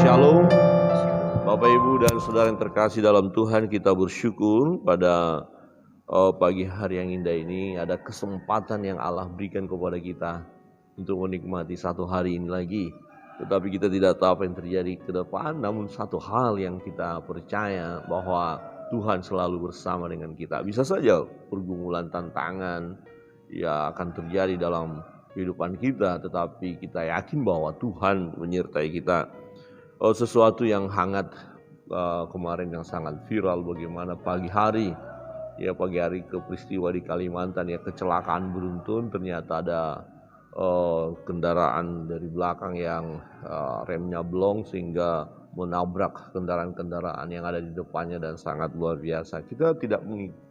Shalom, Bapak Ibu dan Saudara yang terkasih dalam Tuhan, kita bersyukur pada pagi hari yang indah ini ada kesempatan yang Allah berikan kepada kita untuk menikmati satu hari ini lagi. Tetapi kita tidak tahu apa yang terjadi ke depan, namun satu hal yang kita percaya bahwa Tuhan selalu bersama dengan kita. Bisa saja pergumulan tantangan ya akan terjadi dalam kehidupan kita, tetapi kita yakin bahwa Tuhan menyertai kita. Sesuatu yang hangat kemarin yang sangat viral, bagaimana pagi hari ke peristiwa di Kalimantan ya, kecelakaan beruntun. Ternyata ada kendaraan dari belakang yang remnya blong sehingga menabrak kendaraan-kendaraan yang ada di depannya dan sangat luar biasa. Kita tidak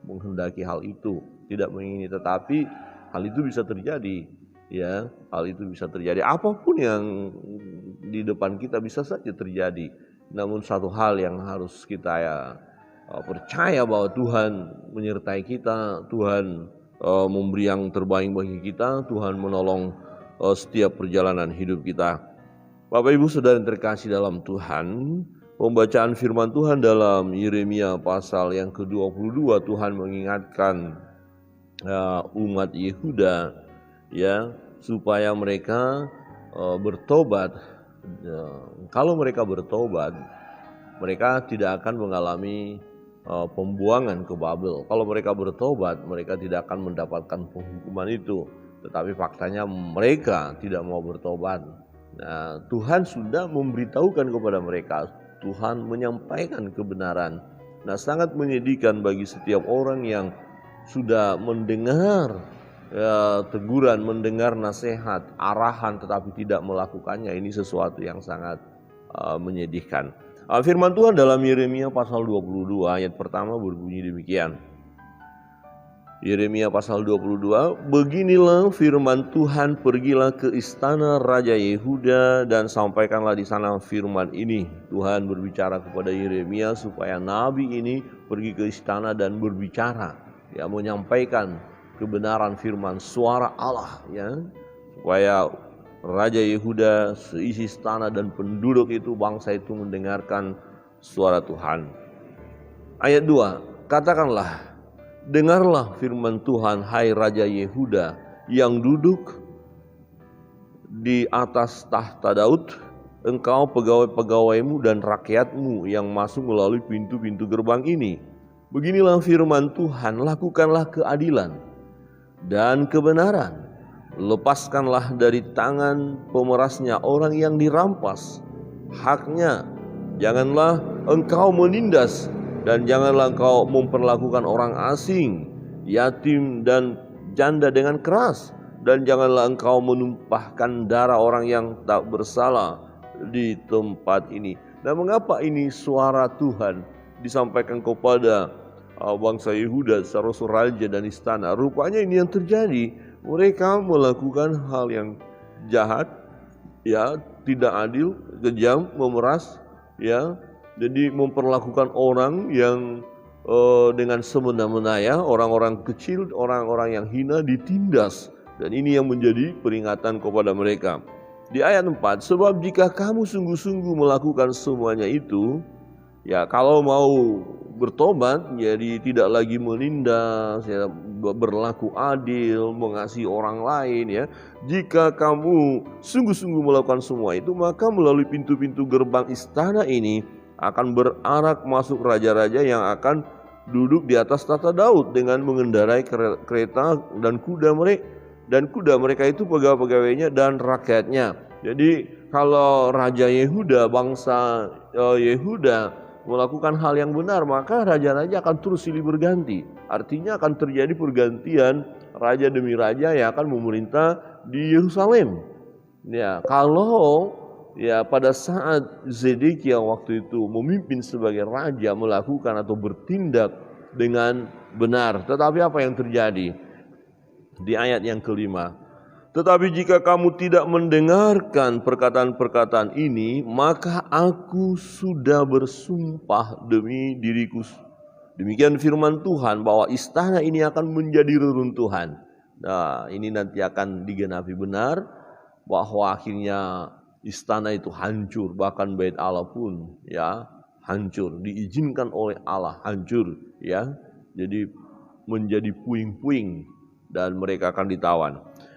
menghendaki hal itu, tidak mengingini, tetapi hal itu bisa terjadi. Ya, hal itu bisa terjadi. Apapun yang di depan kita bisa saja terjadi. Namun satu hal yang harus kita percaya bahwa Tuhan menyertai kita, Tuhan memberi yang terbaik bagi kita, Tuhan menolong setiap perjalanan hidup kita. Bapak Ibu Saudara yang terkasih dalam Tuhan, pembacaan firman Tuhan dalam Yeremia pasal yang ke-22, Tuhan mengingatkan umat Yehuda ya, supaya mereka bertobat. Kalau mereka bertobat, mereka tidak akan mengalami pembuangan ke Babel. Kalau mereka bertobat, mereka tidak akan mendapatkan penghukuman itu. Tetapi faktanya mereka tidak mau bertobat. Nah, Tuhan sudah memberitahukan kepada mereka, Tuhan menyampaikan kebenaran. Nah, sangat menyedihkan bagi setiap orang yang sudah mendengar teguran, mendengar nasihat, arahan, tetapi tidak melakukannya. Ini sesuatu yang sangat menyedihkan. Firman Tuhan dalam Yeremia pasal 22 ayat pertama berbunyi demikian. Yeremia pasal 22, beginilah firman Tuhan, pergilah ke istana Raja Yehuda dan sampaikanlah di sana firman ini. Tuhan berbicara kepada Yeremia supaya nabi ini pergi ke istana dan berbicara, ya, menyampaikan kebenaran firman suara Allah, ya, supaya Raja Yehuda, seisi istana dan penduduk itu, bangsa itu mendengarkan suara Tuhan. Ayat 2, katakanlah, dengarlah firman Tuhan, hai Raja Yehuda yang duduk di atas tahta Daud, engkau pegawai-pegawaimu dan rakyatmu yang masuk melalui pintu-pintu gerbang ini. Beginilah firman Tuhan, lakukanlah keadilan dan kebenaran, lepaskanlah dari tangan pemerasnya orang yang dirampas haknya. Janganlah engkau menindas dan janganlah engkau memperlakukan orang asing, yatim dan janda dengan keras, dan janganlah engkau menumpahkan darah orang yang tak bersalah di tempat ini. Nah, mengapa ini suara Tuhan disampaikan kepada bangsa Yehuda secara raja dan istana? Rupanya ini yang terjadi. Mereka melakukan hal yang jahat, ya, tidak adil, kejam, memeras, ya. Jadi memperlakukan orang yang dengan semena-mena, ya, orang-orang kecil, orang-orang yang hina ditindas. Dan ini yang menjadi peringatan kepada mereka. Di ayat 4, sebab jika kamu sungguh-sungguh melakukan semuanya itu, ya, kalau mau bertobat, jadi tidak lagi menindas, ya, berlaku adil, mengasihi orang lain, ya. Jika kamu sungguh-sungguh melakukan semua itu, maka melalui pintu-pintu gerbang istana ini akan berarak masuk raja-raja yang akan duduk di atas tahta Daud dengan mengendarai kereta dan kuda mereka. Dan kuda mereka itu pegawai-pegawainya dan rakyatnya. Jadi kalau Raja Yehuda, bangsa Yehuda melakukan hal yang benar, maka raja-raja akan terus silih berganti. Artinya akan terjadi pergantian raja demi raja yang akan memerintah di Yerusalem. Ya, kalau ya pada saat Zedekia waktu itu memimpin sebagai raja, melakukan atau bertindak dengan benar. Tetapi apa yang terjadi? Di ayat yang kelima, tetapi jika kamu tidak mendengarkan perkataan-perkataan ini, maka aku sudah bersumpah demi diriku. Demikian firman Tuhan, bahwa istana ini akan menjadi reruntuhan. Nah, ini nanti akan digenapi benar, bahwa akhirnya istana itu hancur, bahkan bait Allah pun ya hancur, diizinkan oleh Allah hancur ya. Jadi menjadi puing-puing dan mereka akan ditawan.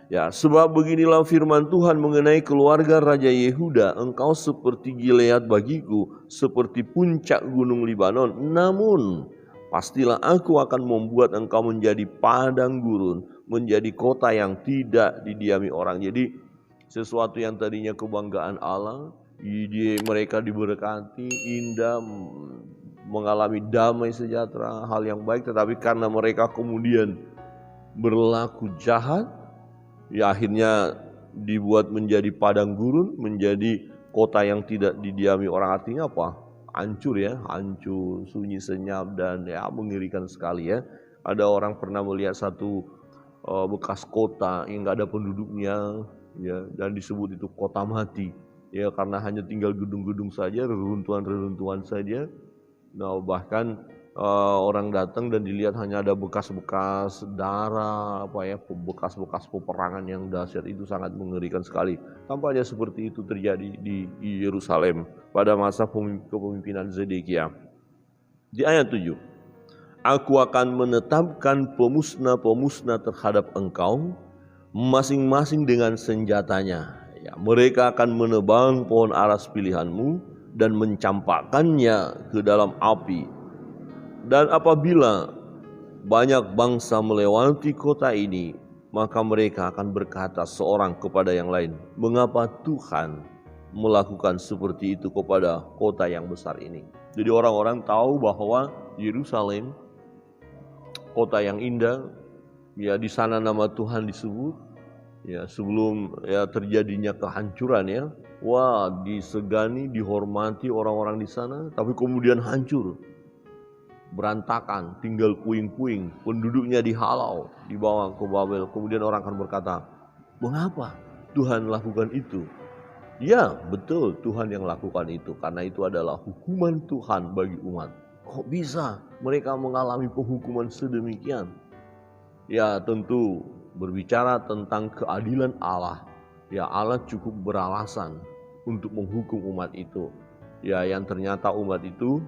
Ya, sebab beginilah firman Tuhan mengenai keluarga Raja Yehuda, engkau seperti Gilead bagiku, seperti puncak gunung Libanon. Namun, pastilah aku akan membuat engkau menjadi padang gurun, menjadi kota yang tidak didiami orang. Jadi, sesuatu yang tadinya kebanggaan Allah, mereka diberkati, indah, mengalami damai sejahtera, hal yang baik, tetapi karena mereka kemudian berlaku jahat, ya akhirnya dibuat menjadi padang gurun, menjadi kota yang tidak didiami orang. Artinya apa? Hancur ya, hancur, sunyi senyap dan ya mengerikan sekali ya. Ada orang pernah melihat satu bekas kota yang nggak ada penduduknya ya, dan disebut itu kota mati ya, karena hanya tinggal gedung-gedung saja, reruntuhan-reruntuhan saja. Nah, bahkan orang datang dan dilihat hanya ada bekas-bekas darah, bekas-bekas peperangan yang dahsyat. Itu sangat mengerikan sekali. Tampaknya seperti itu terjadi di Yerusalem pada masa kepemimpinan Zedekia. Di ayat 7, aku akan menetapkan pemusnah-pemusnah terhadap engkau, masing-masing dengan senjatanya. Ya, mereka akan menebang pohon aras pilihanmu dan mencampakkannya ke dalam api. Dan apabila banyak bangsa melewati kota ini, maka mereka akan berkata seorang kepada yang lain, mengapa Tuhan melakukan seperti itu kepada kota yang besar ini? Jadi orang-orang tahu bahwa Yerusalem, kota yang indah, ya di sana nama Tuhan disebut, ya sebelum ya terjadinya kehancuran ya, wah disegani, dihormati orang-orang di sana, tapi kemudian hancur. Berantakan, tinggal puing-puing, penduduknya dihalau, dibawa ke Babel. Kemudian orang akan berkata, mengapa Tuhan lakukan itu? Ya betul, Tuhan yang lakukan itu, karena itu adalah hukuman Tuhan bagi umat. Kok bisa mereka mengalami penghukuman sedemikian? Ya tentu berbicara tentang keadilan Allah. Ya Allah cukup beralasan untuk menghukum umat itu. Ya yang ternyata umat itu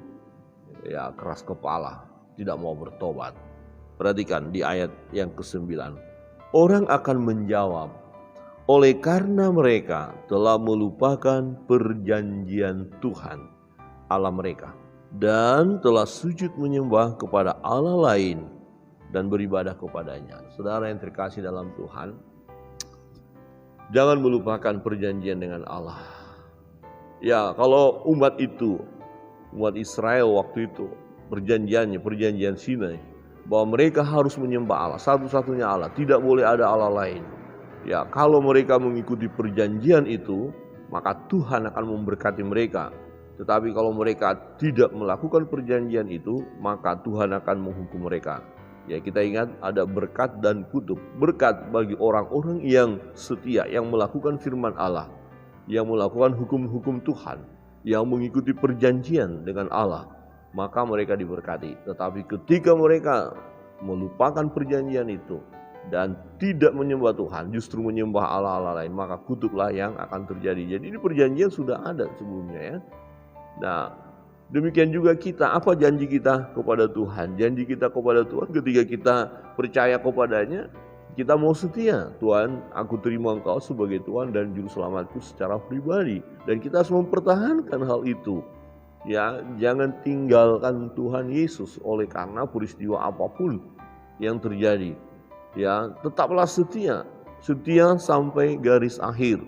ya keras kepala, tidak mau bertobat. Perhatikan di ayat yang ke-9. Orang akan menjawab, oleh karena mereka telah melupakan perjanjian Tuhan Allah mereka dan telah sujud menyembah kepada Allah lain dan beribadah kepadanya. Saudara yang terkasih dalam Tuhan, jangan melupakan perjanjian dengan Allah. Ya, kalau umat Israel waktu itu, perjanjian Sinai, bahwa mereka harus menyembah Allah, satu-satunya Allah, tidak boleh ada Allah lain. Ya, kalau mereka mengikuti perjanjian itu, maka Tuhan akan memberkati mereka. Tetapi kalau mereka tidak melakukan perjanjian itu, maka Tuhan akan menghukum mereka. Ya, kita ingat ada berkat dan kutuk. Berkat bagi orang-orang yang setia, yang melakukan firman Allah, yang melakukan hukum-hukum Tuhan, yang mengikuti perjanjian dengan Allah, maka mereka diberkati. Tetapi ketika mereka melupakan perjanjian itu dan tidak menyembah Tuhan, justru menyembah Allah-Allah lain, maka kutuklah yang akan terjadi. Jadi ini perjanjian sudah ada sebelumnya ya. Nah, demikian juga kita, apa janji kita kepada Tuhan? Janji kita kepada Tuhan ketika kita percaya kepadanya, kita mau setia. Tuhan, aku terima Engkau sebagai Tuhan dan Juru Selamatku secara pribadi. Dan kita harus mempertahankan hal itu. Ya, jangan tinggalkan Tuhan Yesus oleh karena peristiwa apapun yang terjadi. Ya, tetaplah setia. Setia sampai garis akhir.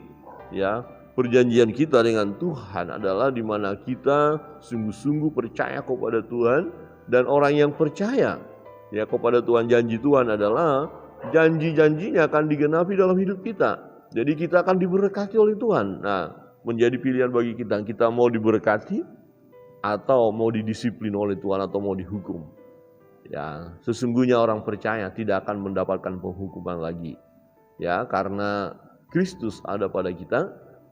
Ya, perjanjian kita dengan Tuhan adalah di mana kita sungguh-sungguh percaya kepada Tuhan, dan orang yang percaya ya kepada Tuhan, janji Tuhan adalah janji-janjinya akan digenapi dalam hidup kita. Jadi kita akan diberkati oleh Tuhan. Nah, menjadi pilihan bagi kita. Kita mau diberkati atau mau didisiplin oleh Tuhan atau mau dihukum. Ya, sesungguhnya orang percaya tidak akan mendapatkan penghukuman lagi. Ya, karena Kristus ada pada kita.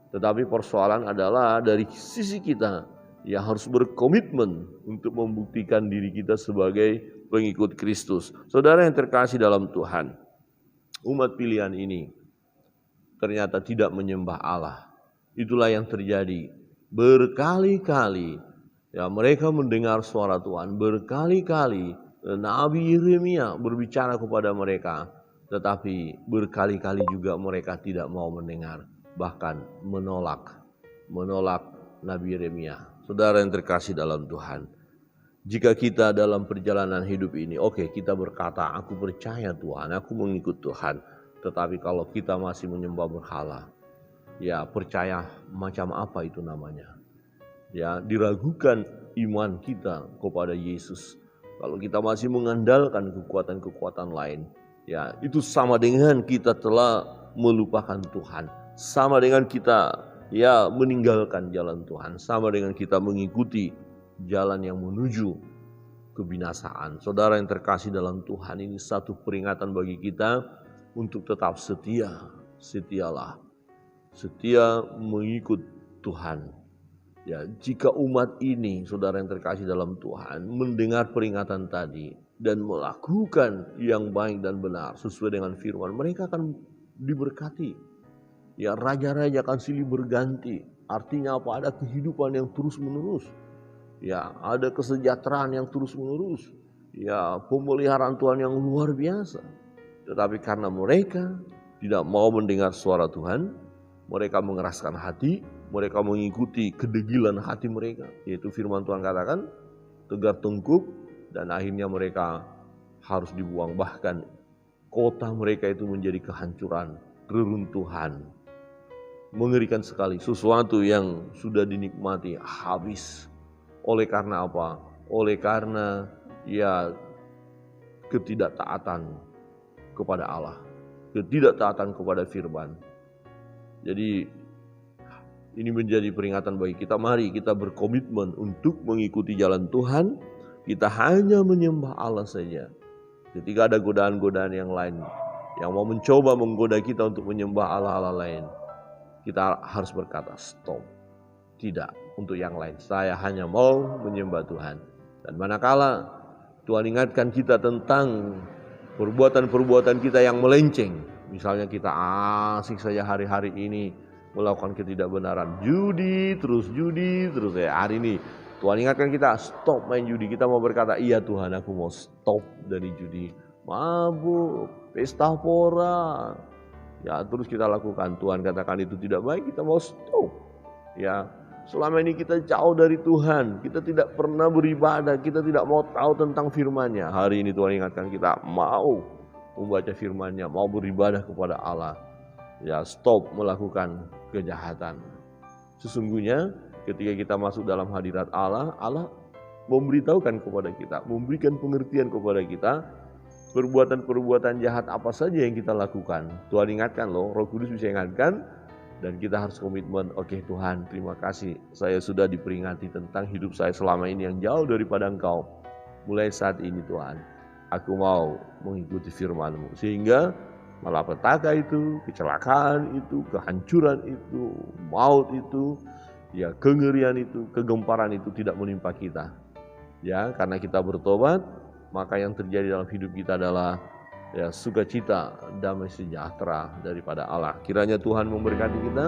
Tetapi persoalan adalah dari sisi kita yang harus berkomitmen untuk membuktikan diri kita sebagai pengikut Kristus. Saudara yang terkasih dalam Tuhan, umat pilihan ini ternyata tidak menyembah Allah. Itulah yang terjadi. Berkali-kali ya mereka mendengar suara Tuhan, berkali-kali Nabi Yeremia berbicara kepada mereka, tetapi berkali-kali juga mereka tidak mau mendengar, bahkan menolak Nabi Yeremia. Saudara yang terkasih dalam Tuhan, jika kita dalam perjalanan hidup ini, kita berkata, aku percaya Tuhan, aku mengikut Tuhan. Tetapi kalau kita masih menyembah berhala, ya percaya macam apa itu namanya? Ya, diragukan iman kita kepada Yesus. Kalau kita masih mengandalkan kekuatan-kekuatan lain, ya itu sama dengan kita telah melupakan Tuhan. Sama dengan kita ya meninggalkan jalan Tuhan. Sama dengan kita mengikuti jalan yang menuju kebinasaan. Saudara yang terkasih dalam Tuhan, ini satu peringatan bagi kita untuk tetap setia. Setialah, setia mengikut Tuhan. Ya, jika umat ini, saudara yang terkasih dalam Tuhan, mendengar peringatan tadi dan melakukan yang baik dan benar sesuai dengan firman, mereka akan diberkati. Ya, raja-raja akan silih berganti. Artinya apa? Ada kehidupan yang terus-menerus. Ya, ada kesejahteraan yang terus-menerus. Ya, pemeliharaan Tuhan yang luar biasa. Tetapi karena mereka tidak mau mendengar suara Tuhan, mereka mengeraskan hati, mereka mengikuti kedegilan hati mereka. Yaitu firman Tuhan katakan, tegar tengkuk, dan akhirnya mereka harus dibuang. Bahkan kota mereka itu menjadi kehancuran, reruntuhan. Mengerikan sekali, sesuatu yang sudah dinikmati habis. Oleh karena apa? Oleh karena ya ketidaktaatan kepada Allah, ketidaktaatan kepada firman. Jadi ini menjadi peringatan bagi kita. Mari kita berkomitmen untuk mengikuti jalan Tuhan. Kita hanya menyembah Allah saja. Ketika ada godaan-godaan yang lain yang mau mencoba menggoda kita untuk menyembah Allah-Allah lain, kita harus berkata stop. Tidak, untuk yang lain. Saya hanya mau menyembah Tuhan. Dan manakala Tuhan ingatkan kita tentang perbuatan-perbuatan kita yang melenceng. Misalnya kita asik saja hari-hari ini melakukan ketidakbenaran. Judi terus ya. Hari ini Tuhan ingatkan kita stop main judi. Kita mau berkata, iya Tuhan, aku mau stop dari judi. Mabuk, pesta pora. Ya, terus kita lakukan. Tuhan katakan itu tidak baik, kita mau stop. Ya, selama ini kita jauh dari Tuhan, kita tidak pernah beribadah, kita tidak mau tahu tentang firman-Nya. Hari ini Tuhan ingatkan kita mau membaca firman-Nya, mau beribadah kepada Allah. Ya, stop melakukan kejahatan. Sesungguhnya ketika kita masuk dalam hadirat Allah, Allah memberitahukan kepada kita, memberikan pengertian kepada kita perbuatan-perbuatan jahat apa saja yang kita lakukan. Tuhan ingatkan loh, Roh Kudus bisa ingatkan. Dan kita harus komitmen, oke Tuhan, terima kasih. Saya sudah diperingati tentang hidup saya selama ini yang jauh daripada Engkau. Mulai saat ini Tuhan, aku mau mengikuti firman-Mu. Sehingga malapetaka itu, kecelakaan itu, kehancuran itu, maut itu, ya kengerian itu, kegemparan itu tidak menimpa kita. Ya, karena kita bertobat, maka yang terjadi dalam hidup kita adalah ya sukacita, damai sejahtera daripada Allah. Kiranya Tuhan memberkati kita.